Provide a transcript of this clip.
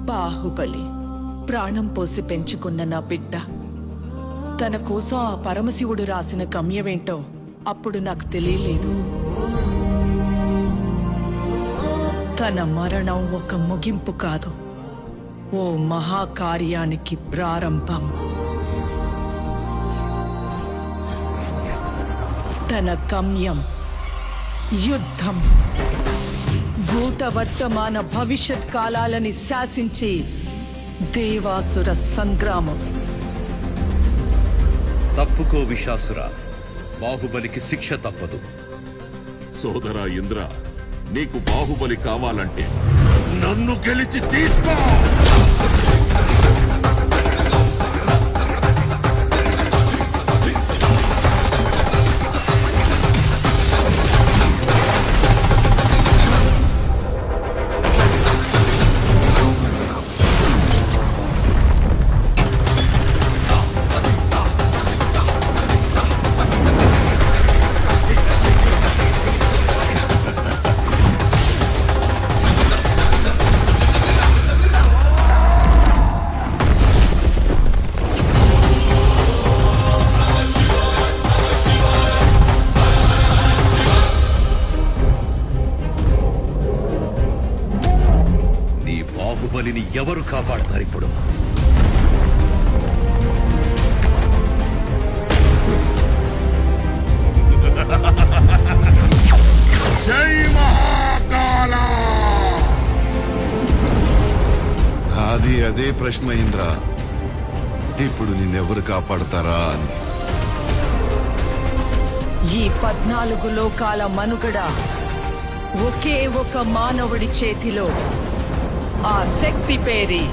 బాహుబలి ప్రాణం పోసి పెంచుకున్న నా బిడ్డ తన కోసం ఆ పరమశివుడు రాసిన గమ్యమేంటో అప్పుడు నాకు తెలియలేదు. తన మరణం ఒక ముగింపు కాదు, ఓ మహాకార్యానికి ప్రారంభం. తన గమ్యం యుద్ధం, భూత వర్తమాన భవిష్యత్ కాలాలని శాసించే దేవాసుర సంగ్రామం. తప్పుకో విశాసుర, బాహుబలికి శిక్ష తప్పదు. సోదరా ఇంద్ర, నీకు బాహుబలి కావాలంటే నన్ను గెలిచి తీసుకో. బాహుబలిని ఎవరు కాపాడతారు ఇప్పుడు? జై మహాకాల! అది అదే ప్రశ్న ఇంద్ర, ఇప్పుడు నిన్నెవరు కాపాడతారా అని. ఈ 14 లోకాల మనుగడ ఒకే ఒక మానవుడి చేతిలో. ఆ శక్తి పేరే